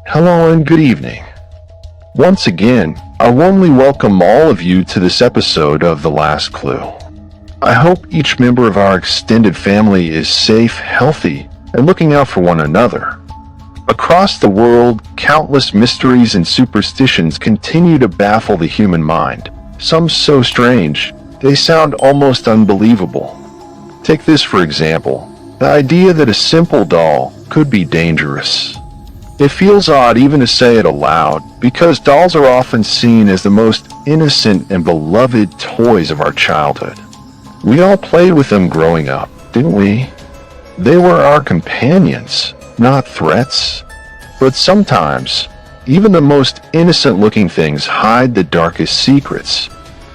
Hello and good evening. Once again, I warmly welcome all of you to this episode of The Last Clue. I hope each member of our extended family is safe, healthy, and looking out for one another. Across the world, countless mysteries and superstitions continue to baffle the human mind, some so strange, they sound almost unbelievable. Take this for example, the idea that a simple doll could be dangerous. It feels odd even to say it aloud, because dolls are often seen as the most innocent and beloved toys of our childhood. We all played with them growing up, didn't we? They were our companions, not threats. But sometimes, even the most innocent-looking things hide the darkest secrets.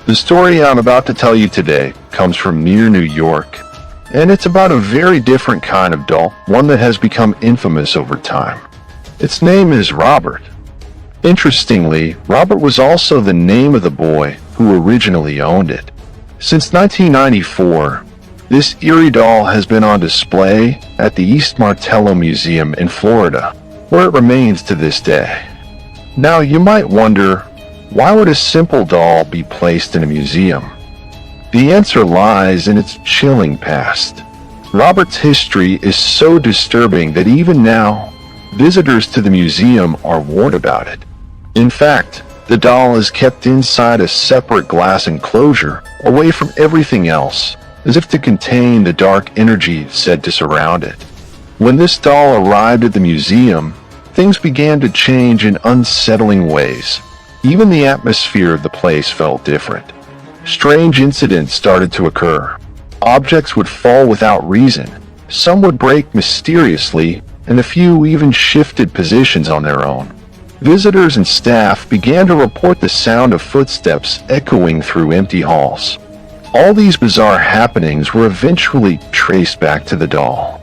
The story I'm about to tell you today comes from near New York, and it's about a very different kind of doll, one that has become infamous over time. Its name is Robert. Interestingly, Robert was also the name of the boy who originally owned it. Since 1994, this eerie doll has been on display at the East Martello Museum in Florida, where it remains to this day. Now, you might wonder, why would a simple doll be placed in a museum? The answer lies in its chilling past. Robert's history is so disturbing that even now, visitors to the museum are warned about it. In fact, the doll is kept inside a separate glass enclosure, away from everything else, as if to contain the dark energy said to surround it. When this doll arrived at the museum, things began to change in unsettling ways. Even the atmosphere of the place felt different. Strange incidents started to occur. Objects would fall without reason. Some would break mysteriously, and a few even shifted positions on their own. Visitors and staff began to report the sound of footsteps echoing through empty halls. All these bizarre happenings were eventually traced back to the doll.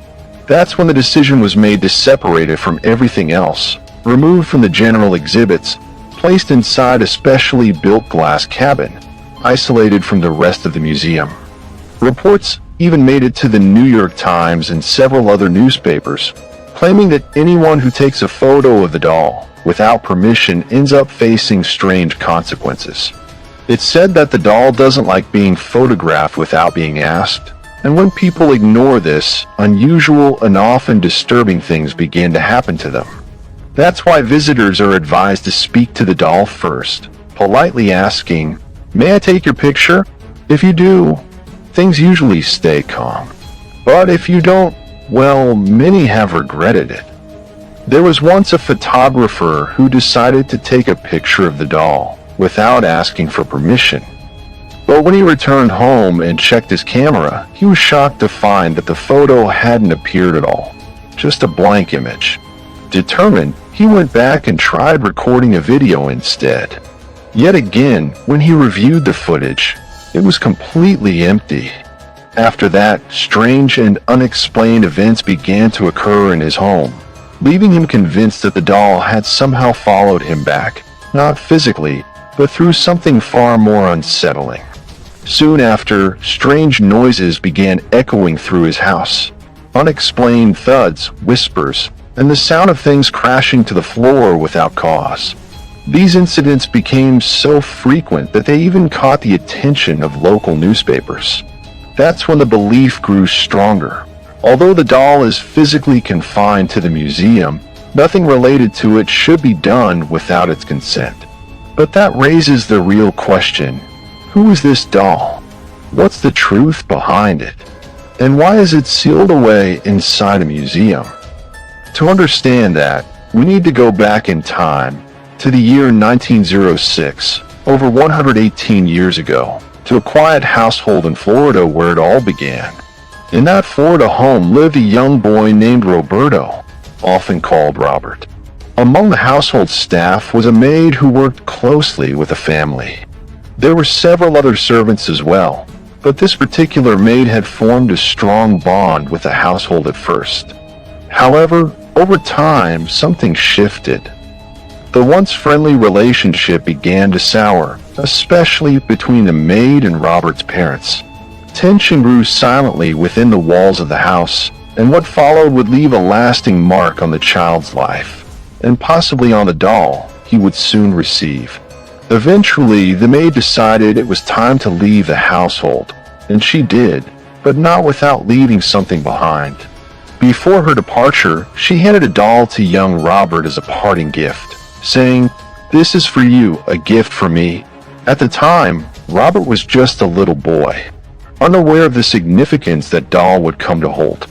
That's when the decision was made to separate it from everything else, removed from the general exhibits, placed inside a specially built glass cabin, isolated from the rest of the museum. Reports even made it to the New York Times and several other newspapers, claiming that anyone who takes a photo of the doll without permission ends up facing strange consequences. It's said that the doll doesn't like being photographed without being asked, and when people ignore this, unusual and often disturbing things begin to happen to them. That's why visitors are advised to speak to the doll first, politely asking, "May I take your picture?" If you do, things usually stay calm. But if you don't, well, many have regretted it. There was once a photographer who decided to take a picture of the doll without asking for permission. But when he returned home and checked his camera, he was shocked to find that the photo hadn't appeared at all, just a blank image. Determined, he went back and tried recording a video instead. Yet again, when he reviewed the footage, it was completely empty. After that, strange and unexplained events began to occur in his home, leaving him convinced that the doll had somehow followed him back, not physically, but through something far more unsettling. Soon after, strange noises began echoing through his house. Unexplained thuds, whispers, and the sound of things crashing to the floor without cause. These incidents became so frequent that they even caught the attention of local newspapers. That's when the belief grew stronger. Although the doll is physically confined to the museum, nothing related to it should be done without its consent. But that raises the real question: who is this doll? What's the truth behind it? And why is it sealed away inside a museum? To understand that, we need to go back in time to the year 1906, over 118 years ago, to a quiet household in Florida where it all began. In that Florida home lived a young boy named Roberto, often called Robert. Among the household staff was a maid who worked closely with the family. There were several other servants as well, but this particular maid had formed a strong bond with the household at first. However, over time, something shifted. The once friendly relationship began to sour, especially between the maid and Robert's parents. Tension grew silently within the walls of the house, and what followed would leave a lasting mark on the child's life. and possibly on the doll he would soon receive. Eventually, the maid decided it was time to leave the household, and she did, but not without leaving something behind. Before her departure, she handed a doll to young Robert as a parting gift, saying, "This is for you, a gift from me." At the time, Robert was just a little boy, unaware of the significance that doll would come to hold.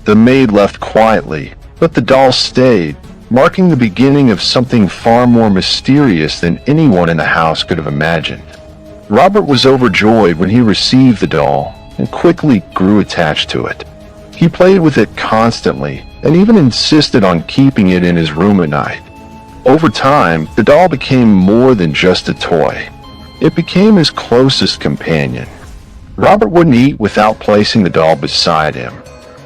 The maid left quietly, but the doll stayed, marking the beginning of something far more mysterious than anyone in the house could have imagined. Robert was overjoyed when he received the doll and quickly grew attached to it. He played with it constantly and even insisted on keeping it in his room at night. Over time, the doll became more than just a toy. It became his closest companion. Robert wouldn't eat without placing the doll beside him,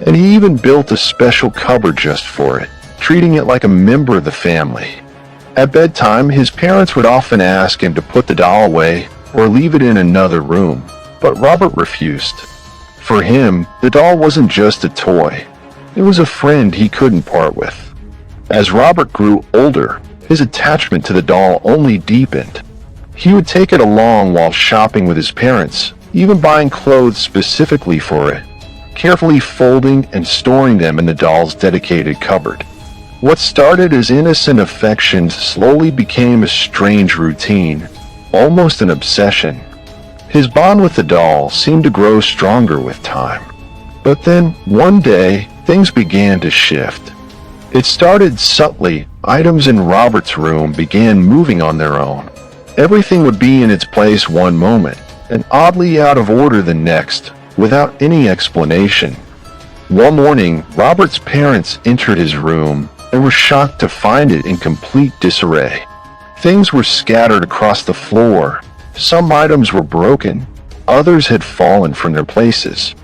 and he even built a special cupboard just for it, treating it like a member of the family. At bedtime, his parents would often ask him to put the doll away or leave it in another room, but Robert refused. For him, the doll wasn't just a toy. It was a friend he couldn't part with. As Robert grew older, his attachment to the doll only deepened. He would take it along while shopping with his parents, even buying clothes specifically for it, carefully folding and storing them in the doll's dedicated cupboard. What started as innocent affection slowly became a strange routine, almost an obsession. His bond with the doll seemed to grow stronger with time. But then, one day, things began to shift. It started subtly. Items in Robert's room began moving on their own. Everything would be in its place one moment, and oddly out of order the next, without any explanation. One morning, Robert's parents entered his room and were shocked to find it in complete disarray. Things were scattered across the floor. Some items were broken. Others had fallen from their places.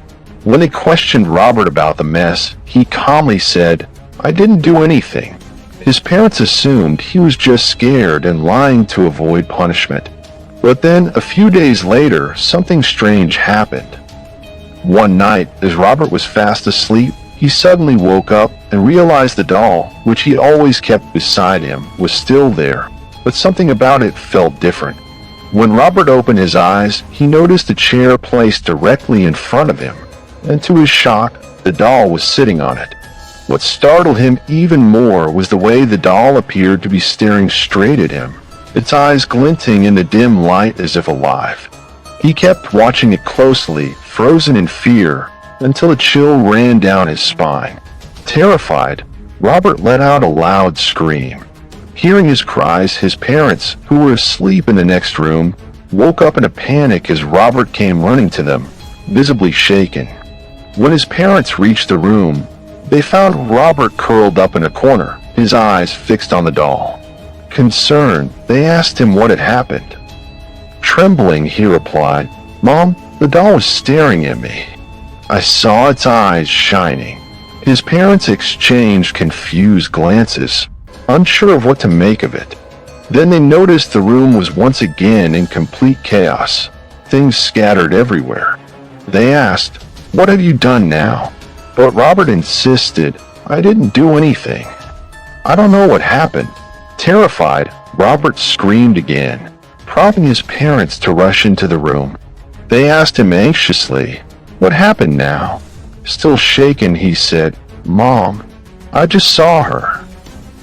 When they questioned Robert about the mess, he calmly said, "I didn't do anything." His parents assumed he was just scared and lying to avoid punishment. But then, a few days later, something strange happened. One night, as Robert was fast asleep, he suddenly woke up and realized the doll, which he always kept beside him, was still there, but something about it felt different. When Robert opened his eyes, he noticed a chair placed directly in front of him, and to his shock, the doll was sitting on it. What startled him even more was the way the doll appeared to be staring straight at him, its eyes glinting in the dim light as if alive. He kept watching it closely, frozen in fear, until a chill ran down his spine. Terrified, Robert let out a loud scream. Hearing his cries, his parents, who were asleep in the next room, woke up in a panic as Robert came running to them, visibly shaken. When his parents reached the room, they found Robert curled up in a corner, his eyes fixed on the doll. Concerned, they asked him what had happened. Trembling, he replied, "Mom, the doll was staring at me. I saw its eyes shining." His parents exchanged confused glances, unsure of what to make of it. Then they noticed the room was once again in complete chaos, things scattered everywhere. They asked, "What have you done now?" But Robert insisted, "I didn't do anything. I don't know what happened." Terrified, Robert screamed again, prompting his parents to rush into the room. They asked him anxiously, "What happened now?" Still shaken, he said, "Mom, I just saw her.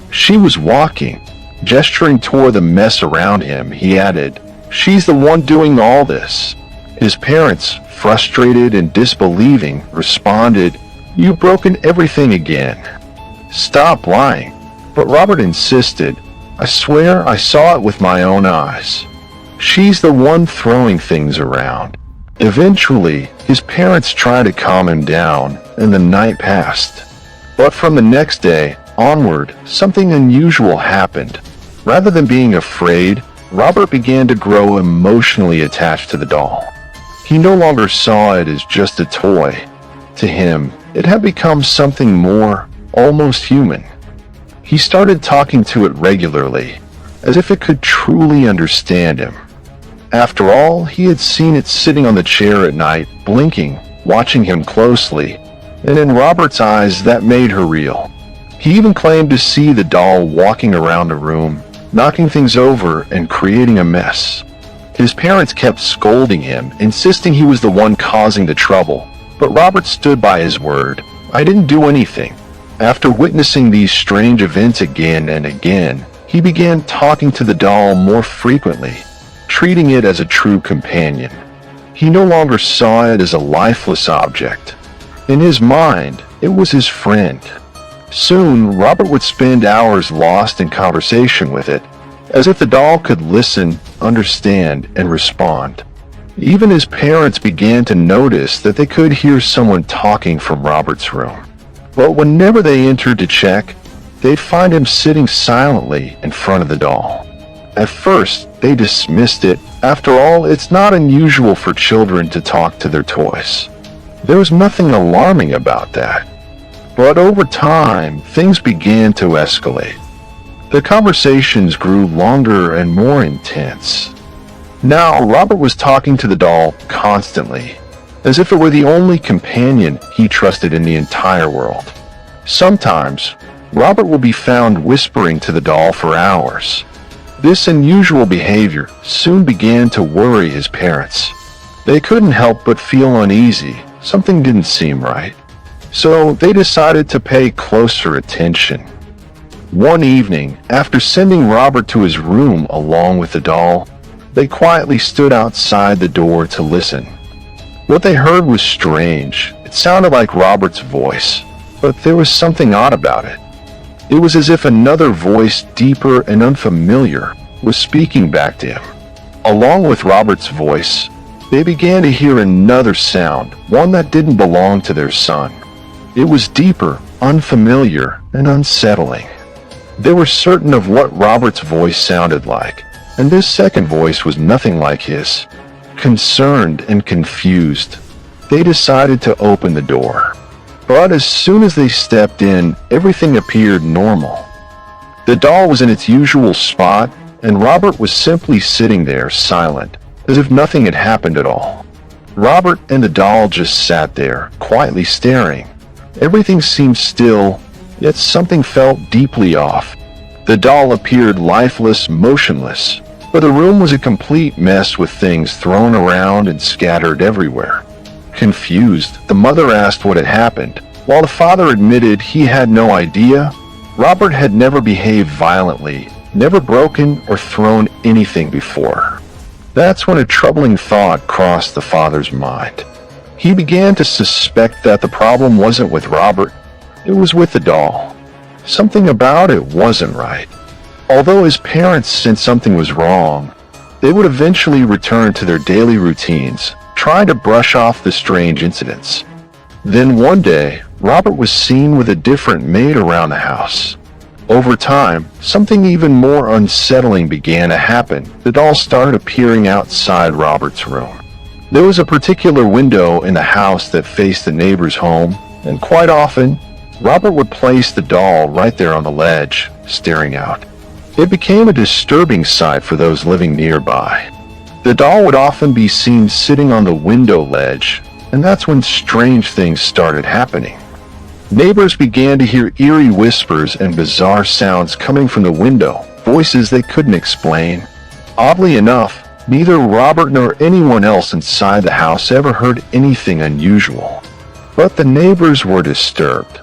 She was walking." Gesturing toward the mess around him, he added, "She's the one doing all this." His parents, frustrated and disbelieving, responded, "You've broken everything again. Stop lying." But Robert insisted, "I swear I saw it with my own eyes. She's the one throwing things around." Eventually, his parents tried to calm him down, and the night passed. But from the next day onward, something unusual happened. Rather than being afraid, Robert began to grow emotionally attached to the doll. He no longer saw it as just a toy. To him, it had become something more, almost human. He started talking to it regularly, as if it could truly understand him. After all, he had seen it sitting on the chair at night, blinking, watching him closely, and in Robert's eyes that made her real. He even claimed to see the doll walking around the room, knocking things over and creating a mess. His parents kept scolding him, insisting he was the one causing the trouble, but Robert stood by his word. "I didn't do anything." After witnessing these strange events again and again, he began talking to the doll more frequently, treating it as a true companion. He no longer saw it as a lifeless object. In his mind, it was his friend. Soon, Robert would spend hours lost in conversation with it, as if the doll could listen, understand, and respond. Even his parents began to notice that they could hear someone talking from Robert's room. But whenever they entered to check, they'd find him sitting silently in front of the doll. At first, they dismissed it. After all, it's not unusual for children to talk to their toys. There was nothing alarming about that. But over time, things began to escalate. The conversations grew longer and more intense. Now, Robert was talking to the doll constantly, as if it were the only companion he trusted in the entire world. Sometimes, Robert would be found whispering to the doll for hours. This unusual behavior soon began to worry his parents. They couldn't help but feel uneasy. Something didn't seem right. So they decided to pay closer attention. One evening, after sending Robert to his room along with the doll, they quietly stood outside the door to listen. What they heard was strange. It sounded like Robert's voice, but there was something odd about it. It was as if another voice, deeper and unfamiliar, was speaking back to him. Along with Robert's voice, they began to hear another sound, one that didn't belong to their son. It was deeper, unfamiliar, and unsettling. They were certain of what Robert's voice sounded like, and this second voice was nothing like his. Concerned and confused, they decided to open the door. But as soon as they stepped in, everything appeared normal. The doll was in its usual spot, and Robert was simply sitting there, silent, as if nothing had happened at all. Robert and the doll just sat there, quietly staring. Everything seemed still, yet something felt deeply off. The doll appeared lifeless, motionless, but the room was a complete mess with things thrown around and scattered everywhere. Confused, the mother asked what had happened. While the father admitted he had no idea, Robert had never behaved violently, never broken or thrown anything before. That's when a troubling thought crossed the father's mind. He began to suspect that the problem wasn't with Robert, it was with the doll. Something about it wasn't right. Although his parents sensed something was wrong, they would eventually return to their daily routines, trying to brush off the strange incidents. Then one day, Robert was seen with a different maid around the house. Over time, something even more unsettling began to happen. The doll started appearing outside Robert's room. There was a particular window in the house that faced the neighbor's home, and quite often, Robert would place the doll right there on the ledge, staring out. It became a disturbing sight for those living nearby. The doll would often be seen sitting on the window ledge, and that's when strange things started happening. Neighbors began to hear eerie whispers and bizarre sounds coming from the window, voices they couldn't explain. Oddly enough, neither Robert nor anyone else inside the house ever heard anything unusual. But the neighbors were disturbed.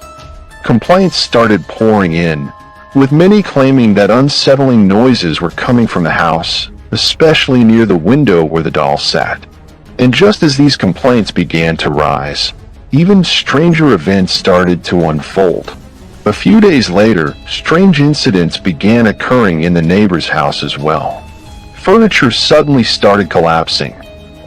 Complaints started pouring in, with many claiming that unsettling noises were coming from the house, especially near the window where the doll sat. And just as these complaints began to rise, even stranger events started to unfold. A few days later, strange incidents began occurring in the neighbor's house as well. Furniture suddenly started collapsing.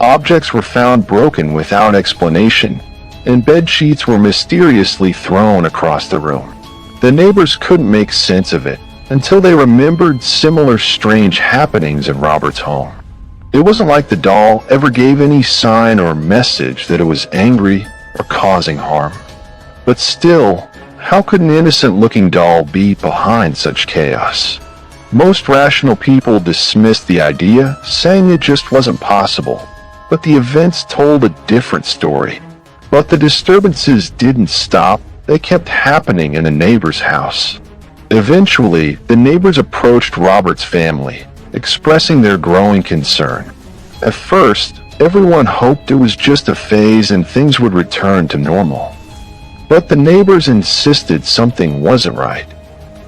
Objects were found broken without explanation, and bed sheets were mysteriously thrown across the room. The neighbors couldn't make sense of it until they remembered similar strange happenings in Robert's home. It wasn't like the doll ever gave any sign or message that it was angry or causing harm. But still, how could an innocent-looking doll be behind such chaos? Most rational people dismissed the idea, saying it just wasn't possible. But the events told a different story. But the disturbances didn't stop. they kept happening in the neighbor's house. Eventually, the neighbors approached Robert's family, expressing their growing concern. At first, everyone hoped it was just a phase and things would return to normal. But the neighbors insisted something wasn't right.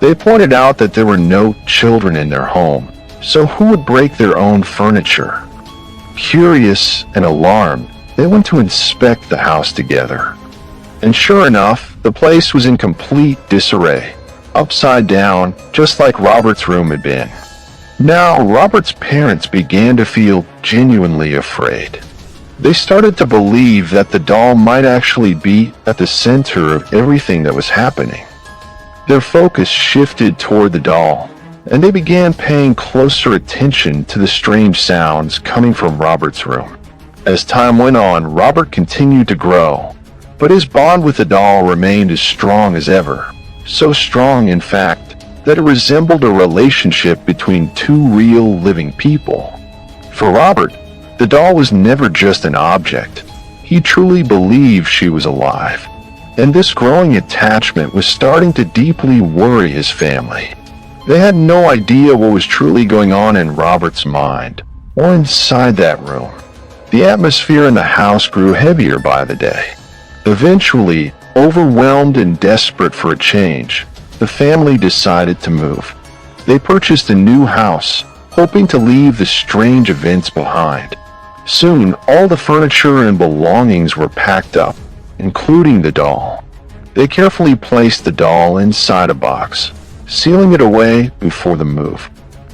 They pointed out that there were no children in their home, so who would break their own furniture? Curious and alarmed, they went to inspect the house together. And sure enough, the place was in complete disarray, upside down, just like Robert's room had been. Now, Robert's parents began to feel genuinely afraid. They started to believe that the doll might actually be at the center of everything that was happening. Their focus shifted toward the doll, and they began paying closer attention to the strange sounds coming from Robert's room. As time went on, Robert continued to grow, but his bond with the doll remained as strong as ever. So strong, in fact, that it resembled a relationship between two real living people. For Robert, the doll was never just an object. He truly believed she was alive, and this growing attachment was starting to deeply worry his family. They had no idea what was truly going on in Robert's mind, or inside that room. The atmosphere in the house grew heavier by the day. Eventually, overwhelmed and desperate for a change, the family decided to move. They purchased a new house, hoping to leave the strange events behind. Soon, all the furniture and belongings were packed up, including the doll. They carefully placed the doll inside a box, sealing it away before the move.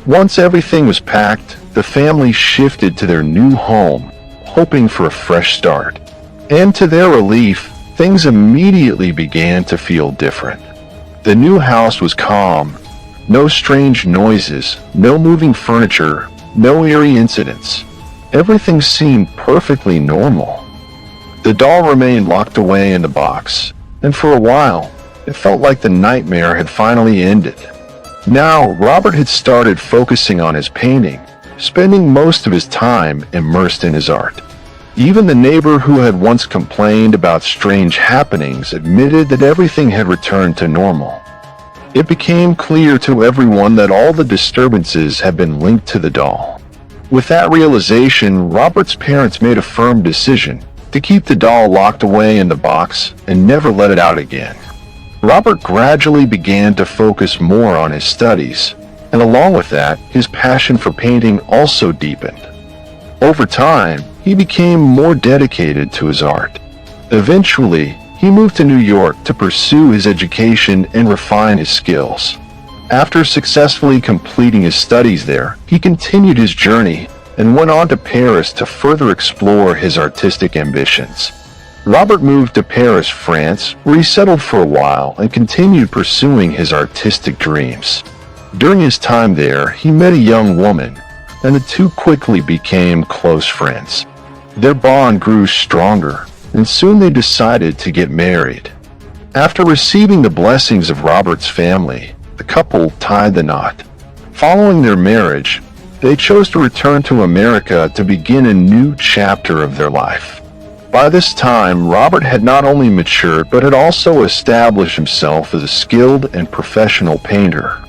Once everything was packed, the family shifted to their new home, hoping for a fresh start. And to their relief, things immediately began to feel different. The new house was calm. No strange noises, no moving furniture, no eerie incidents. Everything seemed perfectly normal. The doll remained locked away in the box, and for a while, it felt like the nightmare had finally ended. Now, Robert had started focusing on his painting, spending most of his time immersed in his art. Even the neighbor who had once complained about strange happenings admitted that everything had returned to normal. It became clear to everyone that all the disturbances had been linked to the doll. With that realization, Robert's parents made a firm decision to keep the doll locked away in the box and never let it out again. Robert gradually began to focus more on his studies, and along with that, his passion for painting also deepened. Over time, he became more dedicated to his art. Eventually, he moved to New York to pursue his education and refine his skills. After successfully completing his studies there, he continued his journey and went on to Paris to further explore his artistic ambitions. Robert moved to Paris, France, where he settled for a while and continued pursuing his artistic dreams. During his time there, he met a young woman, and the two quickly became close friends. Their bond grew stronger, and soon they decided to get married. After receiving the blessings of Robert's family, the couple tied the knot. Following their marriage, they chose to return to America to begin a new chapter of their life. By this time, Robert had not only matured, but had also established himself as a skilled and professional painter.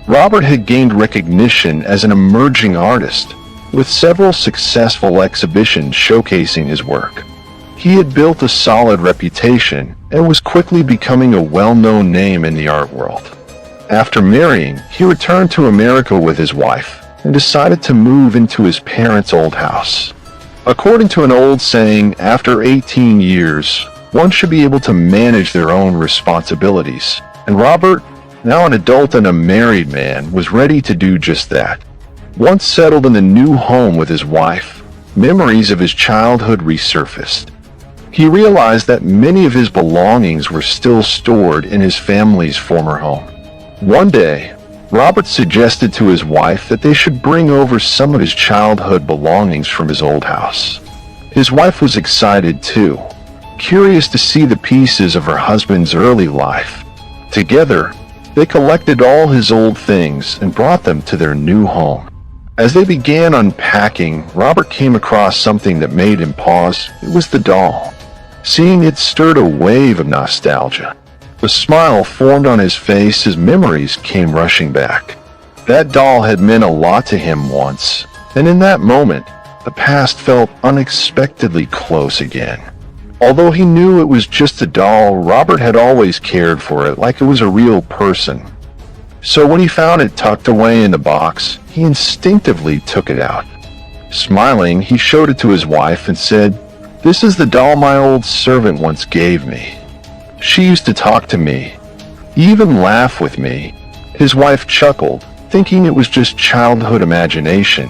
Robert had gained recognition as an emerging artist, with several successful exhibitions showcasing his work. He had built a solid reputation and was quickly becoming a well-known name in the art world. After marrying, he returned to America with his wife and decided to move into his parents' old house. According to an old saying, after 18 years, one should be able to manage their own responsibilities, and Robert, now an adult and a married man, was ready to do just that. Once settled in the new home with his wife, memories of his childhood resurfaced. He realized that many of his belongings were still stored in his family's former home. One day, Robert suggested to his wife that they should bring over some of his childhood belongings from his old house. His wife was excited too, curious to see the pieces of her husband's early life. Together, they collected all his old things and brought them to their new home. As they began unpacking, Robert came across something that made him pause. It was the doll. Seeing it stirred a wave of nostalgia. A smile formed on his face as memories came rushing back. That doll had meant a lot to him once, and in that moment, the past felt unexpectedly close again. Although he knew it was just a doll, Robert had always cared for it like it was a real person. So when he found it tucked away in the box, he instinctively took it out. Smiling, he showed it to his wife and said, "This is the doll my old servant once gave me. She used to talk to me, even laugh with me." His wife chuckled, thinking it was just childhood imagination.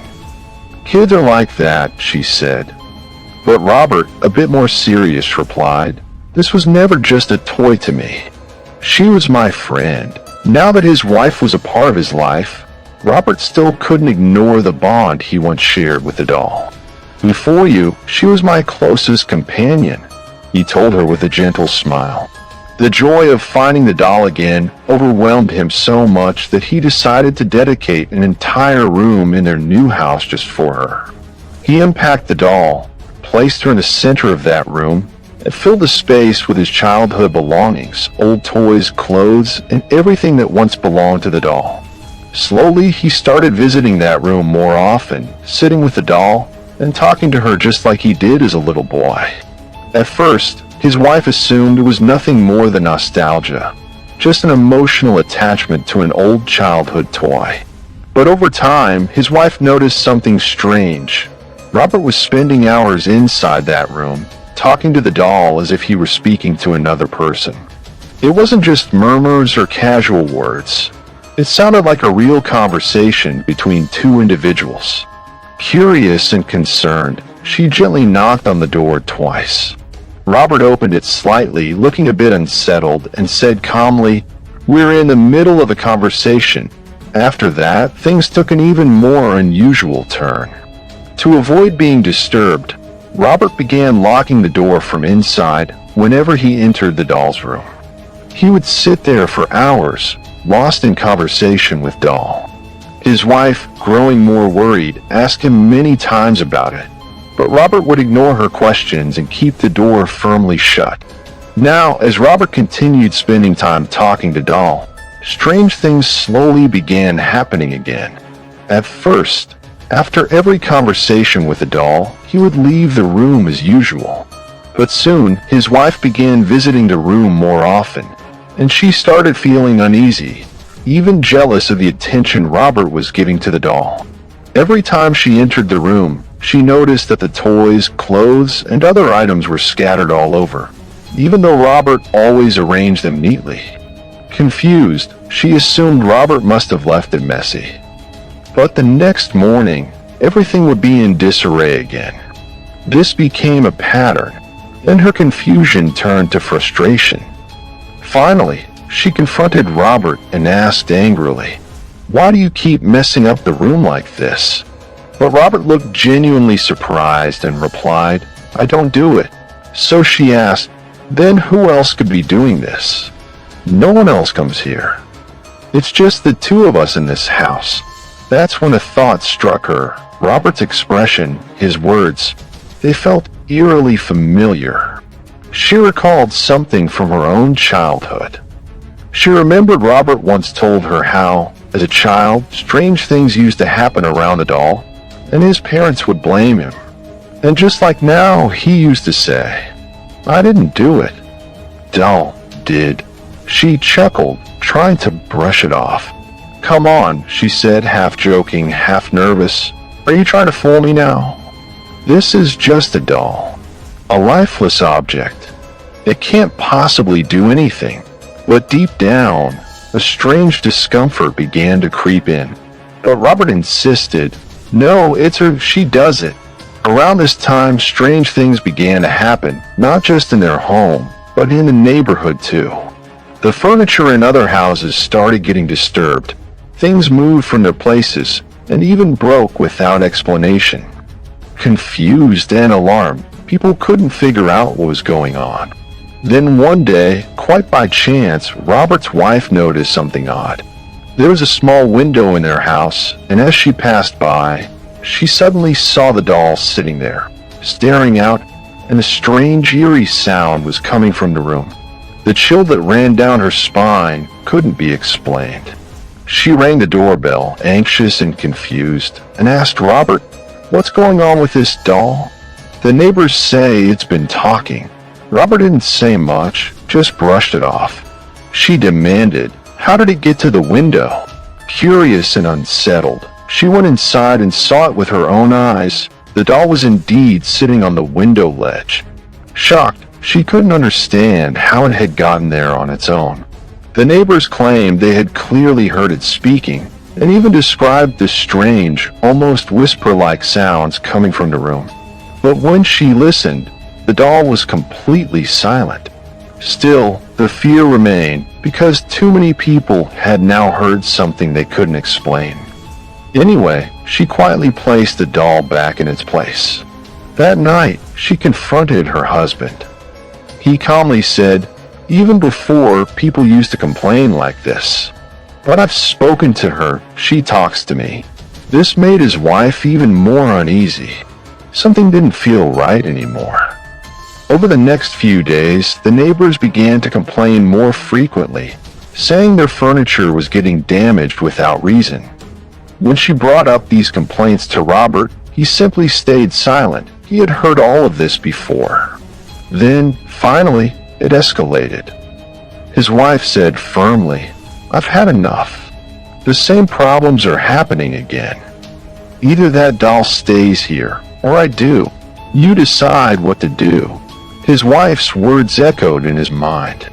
"Kids are like that," she said. But Robert, a bit more serious, replied, "This was never just a toy to me. She was my friend." Now that his wife was a part of his life, Robert still couldn't ignore the bond he once shared with the doll. "Before you, she was my closest companion," he told her with a gentle smile. The joy of finding the doll again overwhelmed him so much that he decided to dedicate an entire room in their new house just for her. He unpacked the doll, placed her in the center of that room, and filled the space with his childhood belongings, old toys, clothes, and everything that once belonged to the doll. Slowly, he started visiting that room more often, sitting with the doll and talking to her just like he did as a little boy. At first, his wife assumed it was nothing more than nostalgia, just an emotional attachment to an old childhood toy. But over time, his wife noticed something strange. Robert was spending hours inside that room, talking to the doll as if he were speaking to another person. It wasn't just murmurs or casual words. It sounded like a real conversation between two individuals. Curious and concerned, she gently knocked on the door twice. Robert opened it slightly, looking a bit unsettled, and said calmly, "We're in the middle of a conversation." After that, things took an even more unusual turn. To avoid being disturbed, Robert began locking the door from inside whenever he entered the doll's room. He would sit there for hours, lost in conversation with Doll. His wife, growing more worried, asked him many times about it, but Robert would ignore her questions and keep the door firmly shut. Now, as Robert continued spending time talking to Doll, strange things slowly began happening again. At first, after every conversation with the doll, he would leave the room as usual. But soon, his wife began visiting the room more often, and she started feeling uneasy, even jealous of the attention Robert was giving to the doll. Every time she entered the room, she noticed that the toys, clothes, and other items were scattered all over, even though Robert always arranged them neatly. Confused, she assumed Robert must have left it messy. But the next morning, everything would be in disarray again. This became a pattern, and her confusion turned to frustration. Finally, she confronted Robert and asked angrily, "Why do you keep messing up the room like this?" But Robert looked genuinely surprised and replied, "I don't do it." So she asked, "Then who else could be doing this?" "No one else comes here. It's just the two of us in this house." That's when a thought struck her. Robert's expression, his words, they felt eerily familiar. She recalled something from her own childhood. She remembered Robert once told her how, as a child, strange things used to happen around the doll, and his parents would blame him. And just like now, he used to say, "I didn't do it. Doll did." She chuckled, trying to brush it off. "Come on," she said, half joking, half nervous. "Are you trying to fool me now? This is just a doll, a lifeless object. It can't possibly do anything." But deep down, a strange discomfort began to creep in. But Robert insisted, "No, it's her, she does it." Around this time, strange things began to happen, not just in their home, but in the neighborhood too. The furniture in other houses started getting disturbed. Things moved from their places and even broke without explanation. Confused and alarmed, people couldn't figure out what was going on. Then one day, quite by chance, Robert's wife noticed something odd. There was a small window in their house, and as she passed by, she suddenly saw the doll sitting there, staring out, and a strange, eerie sound was coming from the room. The chill that ran down her spine couldn't be explained. She rang the doorbell, anxious and confused, and asked Robert, "What's going on with this doll?" "The neighbors say it's been talking." Robert didn't say much, just brushed it off. She demanded, "How did it get to the window?" Curious and unsettled, she went inside and saw it with her own eyes. The doll was indeed sitting on the window ledge. Shocked, she couldn't understand how it had gotten there on its own. The neighbors claimed they had clearly heard it speaking, and even described the strange, almost whisper-like sounds coming from the room. But when she listened, the doll was completely silent. Still, the fear remained because too many people had now heard something they couldn't explain. Anyway, she quietly placed the doll back in its place. That night, she confronted her husband. He calmly said, "Even before, people used to complain like this. But I've spoken to her, she talks to me." This made his wife even more uneasy. Something didn't feel right anymore. Over the next few days, the neighbors began to complain more frequently, saying their furniture was getting damaged without reason. When she brought up these complaints to Robert, he simply stayed silent. He had heard all of this before. Then, finally, it escalated. His wife said firmly, "I've had enough. The same problems are happening again. Either that doll stays here, or I do. You decide what to do." His wife's words echoed in his mind.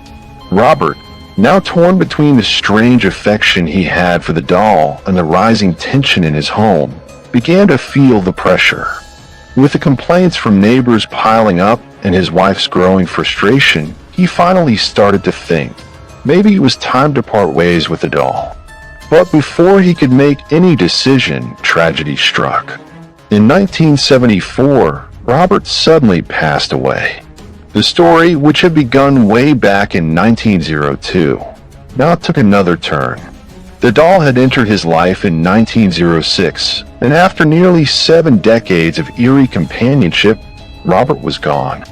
Robert, now torn between the strange affection he had for the doll and the rising tension in his home, began to feel the pressure. With the complaints from neighbors piling up and his wife's growing frustration, he finally started to think maybe it was time to part ways with the doll. But before he could make any decision, tragedy struck. In 1974, Robert suddenly passed away. The story, which had begun way back in 1902, now took another turn. The doll had entered his life in 1906, and after nearly 7 decades of eerie companionship, Robert was gone.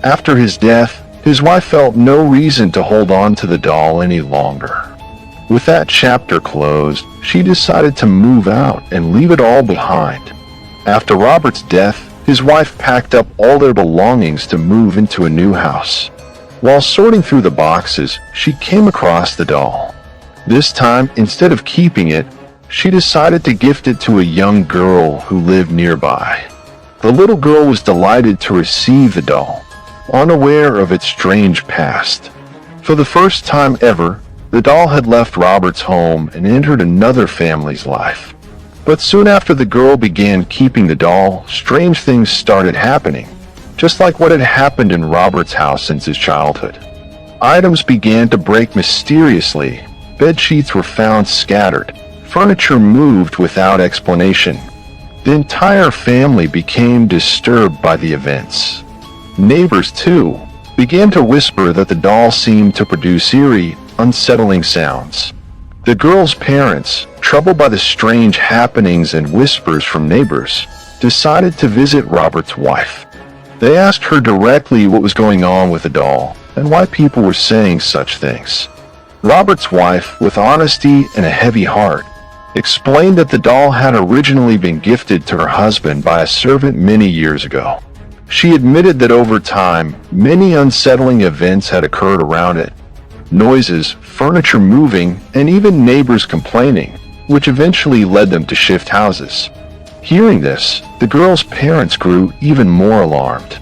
After his death, his wife felt no reason to hold on to the doll any longer. With that chapter closed, she decided to move out and leave it all behind. After Robert's death, his wife packed up all their belongings to move into a new house. While sorting through the boxes, she came across the doll. This time, instead of keeping it, she decided to gift it to a young girl who lived nearby. The little girl was delighted to receive the doll, unaware of its strange past. For the first time ever, the doll had left Robert's home and entered another family's life. But soon after the girl began keeping the doll, strange things started happening, just like what had happened in Robert's house since his childhood. Items began to break mysteriously, bed sheets were found scattered, furniture moved without explanation. The entire family became disturbed by the events. Neighbors, too, began to whisper that the doll seemed to produce eerie, unsettling sounds. The girl's parents, troubled by the strange happenings and whispers from neighbors, decided to visit Robert's wife. They asked her directly what was going on with the doll and why people were saying such things. Robert's wife, with honesty and a heavy heart, explained that the doll had originally been gifted to her husband by a servant many years ago. She admitted that over time, many unsettling events had occurred around it. Noises, furniture moving, and even neighbors complaining, which eventually led them to shift houses. Hearing this, the girl's parents grew even more alarmed.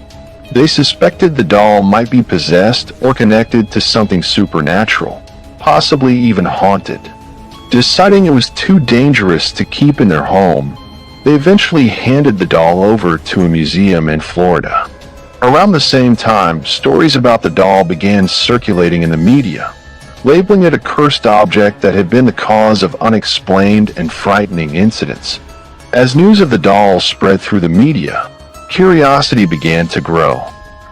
They suspected the doll might be possessed or connected to something supernatural, possibly even haunted. Deciding it was too dangerous to keep in their home, they eventually handed the doll over to a museum in Florida. Around the same time, stories about the doll began circulating in the media, labeling it a cursed object that had been the cause of unexplained and frightening incidents. As news of the doll spread through the media, curiosity began to grow,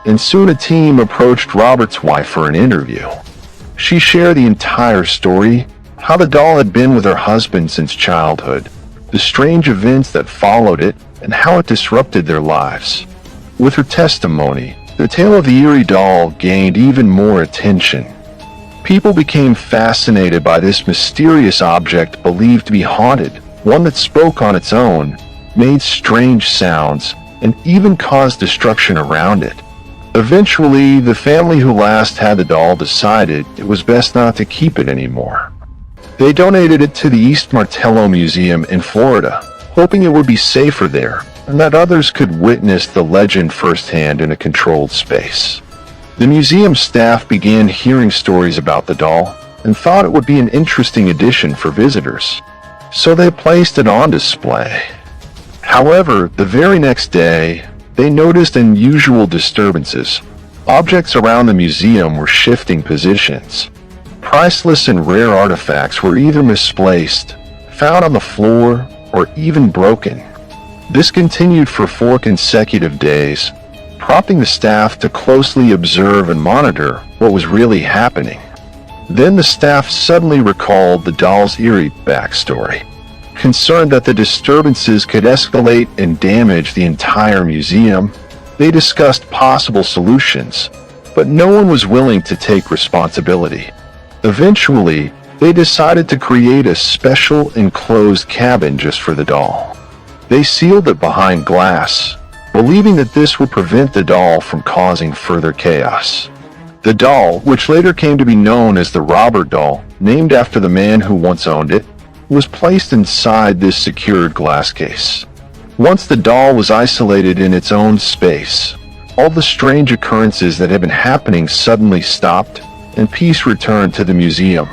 and soon a team approached Robert's wife for an interview. She shared the entire story, how the doll had been with her husband since childhood, the strange events that followed it, and how it disrupted their lives. With her testimony, the tale of the eerie doll gained even more attention, People became fascinated by this mysterious object believed to be haunted, one that spoke on its own, made strange sounds, and even caused destruction around it. Eventually, the family who last had the doll decided it was best not to keep it anymore. They donated it to the East Martello Museum in Florida, hoping it would be safer there and that others could witness the legend firsthand in a controlled space. The museum staff began hearing stories about the doll and thought it would be an interesting addition for visitors, so they placed it on display. However, the very next day, they noticed unusual disturbances. Objects around the museum were shifting positions. Priceless and rare artifacts were either misplaced, found on the floor, or even broken. This continued for 4 consecutive days, prompting the staff to closely observe and monitor what was really happening. Then the staff suddenly recalled the doll's eerie backstory. Concerned that the disturbances could escalate and damage the entire museum, they discussed possible solutions, but no one was willing to take responsibility. Eventually, they decided to create a special enclosed cabin just for the doll. They sealed it behind glass, believing that this would prevent the doll from causing further chaos. The doll, which later came to be known as the Robert doll, named after the man who once owned it, was placed inside this secured glass case. Once the doll was isolated in its own space, all the strange occurrences that had been happening suddenly stopped, and peace returned to the museum.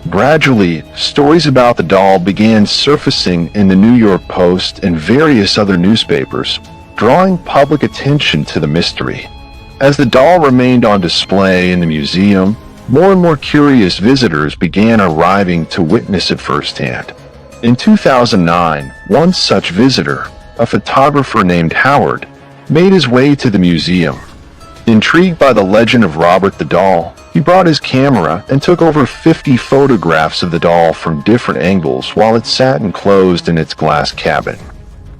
Gradually, stories about the doll began surfacing in the New York Post and various other newspapers, drawing public attention to the mystery. As the doll remained on display in the museum, more and more curious visitors began arriving to witness it firsthand. In 2009, one such visitor, a photographer named Howard, made his way to the museum. Intrigued by the legend of Robert the doll, he brought his camera and took over 50 photographs of the doll from different angles while it sat enclosed in its glass cabin.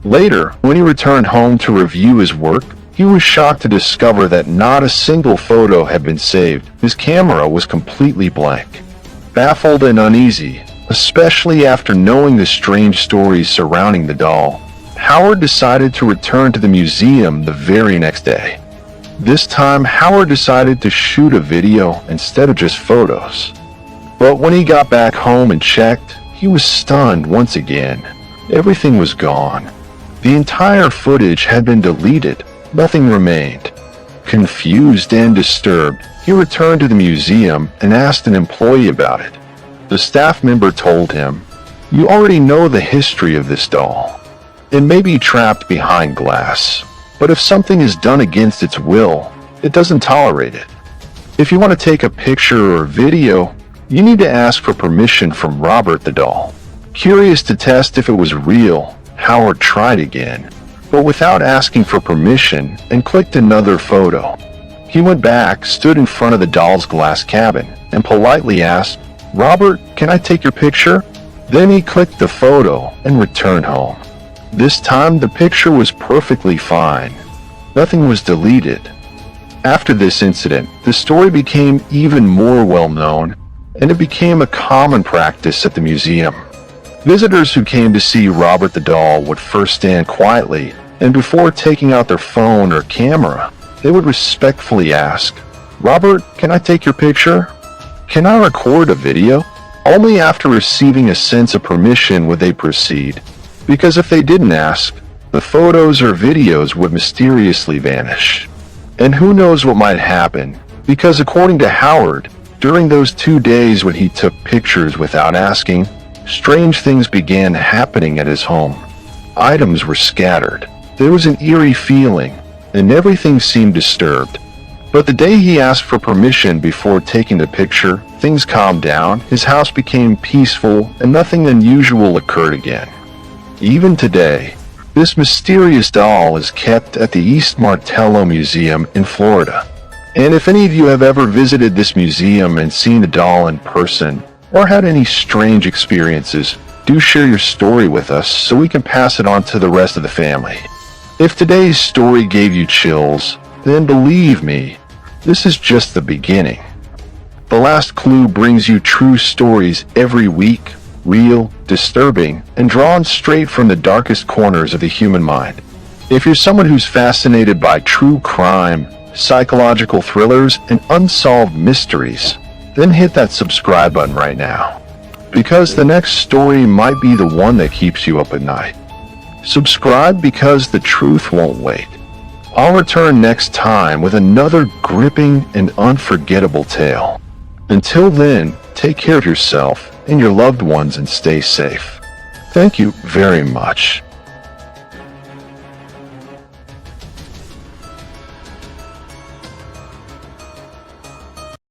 Later, when he returned home to review his work, he was shocked to discover that not a single photo had been saved. His camera was completely blank. Baffled and uneasy, especially after knowing the strange stories surrounding the doll, Howard decided to return to the museum the very next day. This time, Howard decided to shoot a video instead of just photos. But when he got back home and checked, he was stunned once again. Everything was gone. The entire footage had been deleted. Nothing remained. Confused and disturbed, he returned to the museum and asked an employee about it. The staff member told him, "You already know the history of this doll. It may be trapped behind glass, but if something is done against its will, it doesn't tolerate it. If you want to take a picture or video, you need to ask for permission from Robert the doll." Curious to test if it was real, Howard tried again, but without asking for permission, and clicked another photo. He went back, stood in front of the doll's glass cabin, and politely asked, "Robert, can I take your picture?" Then he clicked the photo and returned home. This time the picture was perfectly fine. Nothing was deleted. After this incident, the story became even more well-known, and it became a common practice at the museum. Visitors who came to see Robert the doll would first stand quietly, and before taking out their phone or camera, they would respectfully ask, "Robert, can I take your picture? Can I record a video?" Only after receiving a sense of permission would they proceed, because if they didn't ask, the photos or videos would mysteriously vanish. And who knows what might happen, because according to Howard, during those 2 days when he took pictures without asking, strange things began happening at his home. Items were scattered. There was an eerie feeling, and everything seemed disturbed. But the day he asked for permission before taking the picture, things calmed down, his house became peaceful, and nothing unusual occurred again. Even today, this mysterious doll is kept at the East Martello Museum in Florida. And if any of you have ever visited this museum and seen the doll in person, or had any strange experiences, do share your story with us so we can pass it on to the rest of the family. If today's story gave you chills, then believe me, this is just the beginning. The Last Clue brings you true stories every week, real, disturbing, and drawn straight from the darkest corners of the human mind. If you're someone who's fascinated by true crime, psychological thrillers, and unsolved mysteries, then hit that subscribe button right now, because the next story might be the one that keeps you up at night. Subscribe because the truth won't wait. I'll return next time with another gripping and unforgettable tale. Until then, take care of yourself and your loved ones and stay safe. Thank you very much.